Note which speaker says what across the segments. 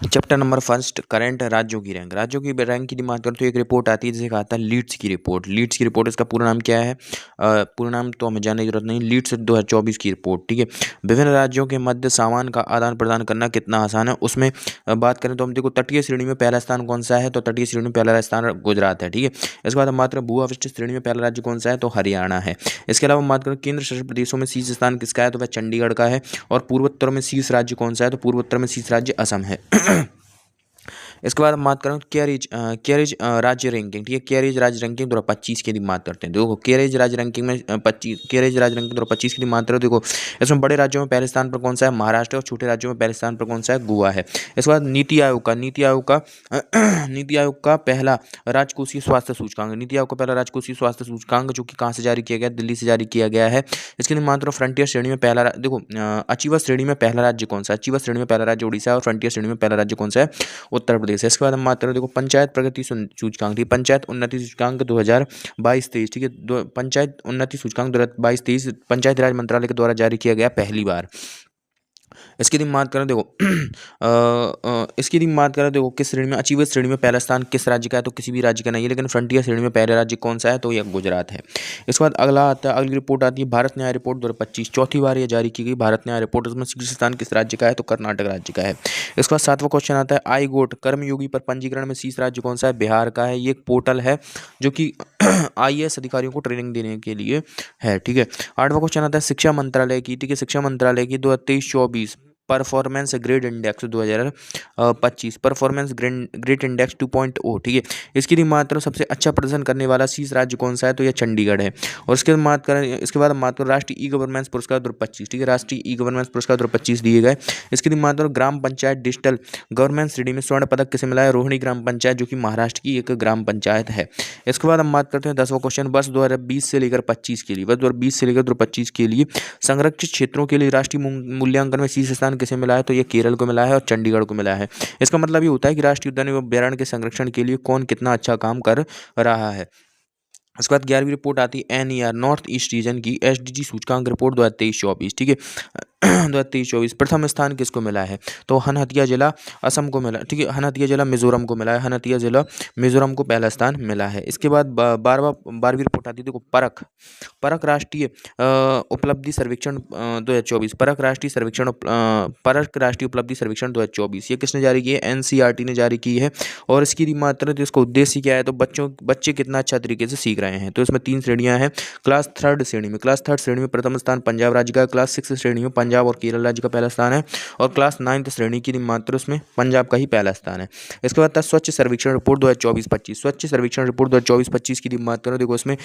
Speaker 1: Chapter number first current राज्यों की rank. राज्यों की रैंक की बात करें तो एक रिपोर्ट आती है जिसे कहा था लीड्स की रिपोर्ट। लीड्स की रिपोर्ट, इसका पूरा नाम क्या है? पूरा नाम तो हमें जानने की जरूरत नहीं। लीड्स 2024 की रिपोर्ट, ठीक है। विभिन्न राज्यों के मध्य सामान का आदान प्रदान करना कितना आसान है, उसमें बात करें तो हम देखो तटीय श्रेणी में पहला स्थान कौन सा है, तो तटीय श्रेणी में पहला स्थान गुजरात है, ठीक है। इसके बाद हम बात करें भूअवशिष्ट श्रेणी में पहला राज्य कौन सा है, तो हरियाणा है। इसके अलावा हम बात करें केंद्र शासित प्रदेशों में शीर्ष स्थान किसका है, तो वह चंडीगढ़ का है। और पूर्वोत्तर में शीर्ष राज्य कौन सा है, तो पूर्वोत्तर में शीर्ष राज्य असम है। इसके बाद हम बात करें कैरेज राज्य रैंकिंग, ठीक है। कैरेज राज्य रैंकिंग 2025 की बात करते हैं। देखो कैरेज राज्य रैंकिंग में 25 कैरेज राज्य रैंकिंग 2025 की बात करें, देखो इसमें बड़े राज्यों में पहले स्थान पर कौन सा है, महाराष्ट्र, और छोटे राज्यों में पहले स्थान पर कौन सा है, गोवा है। इसके बाद नीति आयोग का पहला राजकोषीय स्वास्थ्य सूचकांक, नीति आयोग का पहला राजकोषीय स्वास्थ्य सूचकांक जो कि कहाँ से जारी किया गया, दिल्ली से जारी किया गया है। इसके मात्र फ्रंटियर श्रेणी में पहला देखो अचीवर श्रेणी में पहला राज्य कौन सा है, अचीवर श्रेणी में पहला राज्य उड़ीसा है, और फ्रंटियर श्रेणी में पहला राज्य कौन सा है, उत्तर प्रदेश है। इसके बाद हम बात करें देखो पंचायत प्रगति सूचकांक, ठीक, पंचायत उन्नति सूचकांक 2022-23, ठीक है। पंचायत उन्नति सूचकांक 2022-23 पंचायत राज मंत्रालय के द्वारा जारी किया गया पहली बार। इसकी यदि बात करें देखो इसकी यदि बात करें देखो किस श्रेणी में, अचीवर श्रेणी में पहला स्थान किस राज्य का है, तो किसी भी राज्य का नहीं है, लेकिन फ्रंटियर श्रेणी में पहला राज्य कौन सा है, तो यह गुजरात है। इसके बाद अगला आता है, अगली रिपोर्ट आती है भारत न्याय रिपोर्ट 2025, चौथी बार यह जारी की गई भारत न्याय रिपोर्ट। उसमें शीर्ष स्थान किस राज्य का है, तो कर्नाटक राज्य का है। इसके बाद सातवां क्वेश्चन आता है आई गोट कर्मयोगी पर पंजीकरण में शीर्ष राज्य कौन सा है, बिहार का है। ये एक पोर्टल है जो कि IAS अधिकारियों को ट्रेनिंग देने के लिए है, ठीक है। आठवां क्वेश्चन आता है शिक्षा मंत्रालय की, ठीक है, शिक्षा मंत्रालय की 2023-24 performance grade index 2025 performance grade index 2.0, ठीक है। इसकी मात्र सबसे अच्छा प्रदर्शन करने वाला शीर्ष राज्य कौन सा है, तो यह चंडीगढ़ है। और इसके बाद हम बात करें राष्ट्रीय ई गवर्नेंस पुरस्कार 2025, ठीक है, राष्ट्रीय ई गवर्नेंस पुरस्कार 2025 दिए गए। इसकी मात्र ग्राम पंचायत डिजिटल गवर्नेंस श्रेणी में स्वर्ण पदक किसे मिला है, रोहिणी ग्राम पंचायत जो कि महाराष्ट्र की एक ग्राम पंचायत है। इसके बाद हम बात करते हैं 10वां क्वेश्चन, वर्ष 2020 से लेकर 25 के लिए, वर्ष 2020 से लेकर 2025 के लिए संरक्षित क्षेत्रों के लिए राष्ट्रीय मूल्यांकन में शीर्ष स्थान किसे मिला है, तो ये केरल को मिला है और चंडीगढ़ को मिला है। इसका मतलब ये होता है कि राष्ट्रीय उद्यान एवं अभ्यारण्य के संरक्षण के लिए कौन कितना अच्छा काम कर रहा है। उसके बाद 11वीं रिपोर्ट आती है NER नॉर्थ ईस्ट रीजन की SDG सूचकांक रिपोर्ट 2023-24, ठीक है। 2023-24 प्रथम स्थान किसको मिला है, तो हनहतिया जिला असम को मिला, ठीक है, हनहतिया जिला मिजोरम को मिला है, हनहतिया जिला मिजोरम को पहला स्थान मिला है। इसके बाद 12वीं रिपोर्ट आती है देखो परख राष्ट्रीय उपलब्धि सर्वेक्षण 2024, परख राष्ट्रीय उपलब्धि सर्वेक्षण 2024 ये किसने जारी की है, NCERT ने जारी की है। और इसकी मात्र तो इसका उद्देश्य क्या है, तो बच्चे कितना अच्छा तरीके से सीख रहे हैं। तो इसमें 3 श्रेणियां हैं। क्लास थर्ड श्रेणी में प्रथम स्थान पंजाब राज्य का, क्लास 6 श्रेणी में पंजाब और केरल राज्य का पहला स्थान है, और क्लास 9th श्रेणी की मात्र उसमें पंजाब का ही पहला स्थान है। इसके बाद स्वच्छ सर्वेक्षण रिपोर्ट 2024-25, स्वच्छ सर्वेक्षण रिपोर्ट 2024-25 की मात्र देखो इसमें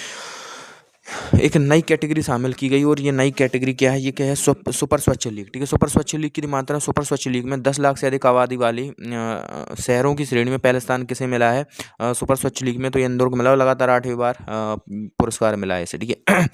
Speaker 1: एक नई कैटेगरी शामिल की गई, और ये नई कैटेगरी क्या है, ये क्या है, सुपर स्वच्छ लीग, ठीक है। सुपर स्वच्छ लीग की मात्रा, सुपर स्वच्छ लीग में 10 लाख से अधिक आबादी वाली शहरों की श्रेणी में पहला स्थान किसे मिला है, सुपर स्वच्छ लीग में, तो ये इंदौर को मिला, लगातार 8वीं बार पुरस्कार मिला है इसे, ठीक है।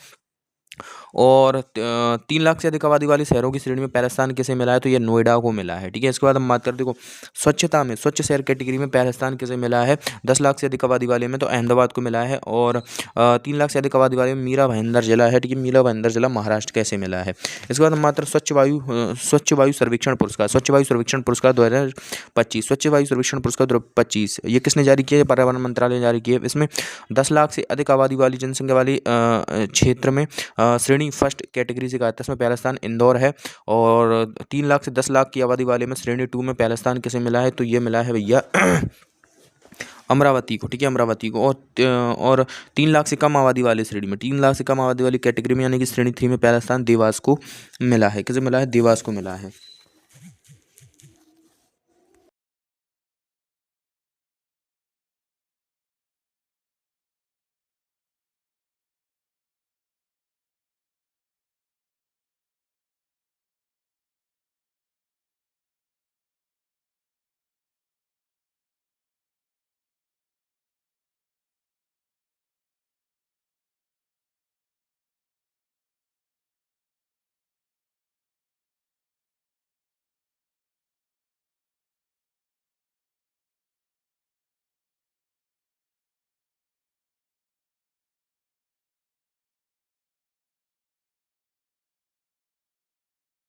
Speaker 1: और 3 लाख से अधिक आबादी वाली शहरों की श्रेणी में पहला स्थान किसे मिला है, तो यह नोएडा को मिला है, ठीक है। इसके बाद हम बात करते हैं स्वच्छता में स्वच्छ शहर कैटेगरी में पहला स्थान किसे मिला है, 10 लाख से अधिक आबादी वाले में तो अहमदाबाद को मिला है, और 3 लाख से अधिक आबादी वाले में मीरा भाईंदर जिला है, ठीक है, मीरा भाईंदर जिला महाराष्ट्र कैसे मिला है। इसके बाद हम मात्र स्वच्छ वायु सर्वेक्षण पुरस्कार 2025, स्वच्छ वायु सर्वेक्षण पुरस्कार 2025 ये किसने जारी किया है, पर्यावरण मंत्रालय ने जारी किया है। इसमें 10 लाख से अधिक आबादी वाली जनसंख्या वाली क्षेत्र में श्रेणी फर्स्ट कैटेगरी से कहा था, इसमें पहला स्थान इंदौर है, और 3 लाख से 10 लाख की आबादी वाले में श्रेणी 2 में पहला स्थान किसे मिला है, तो ये मिला है भैया अमरावती को, ठीक है, अमरावती को। और 3 लाख से कम आबादी वाली श्रेणी में, 3 लाख से कम आबादी वाली कैटेगरी में यानी कि श्रेणी 3 में पहला स्थान देवास को मिला है, किसे मिला है, देवास को मिला है।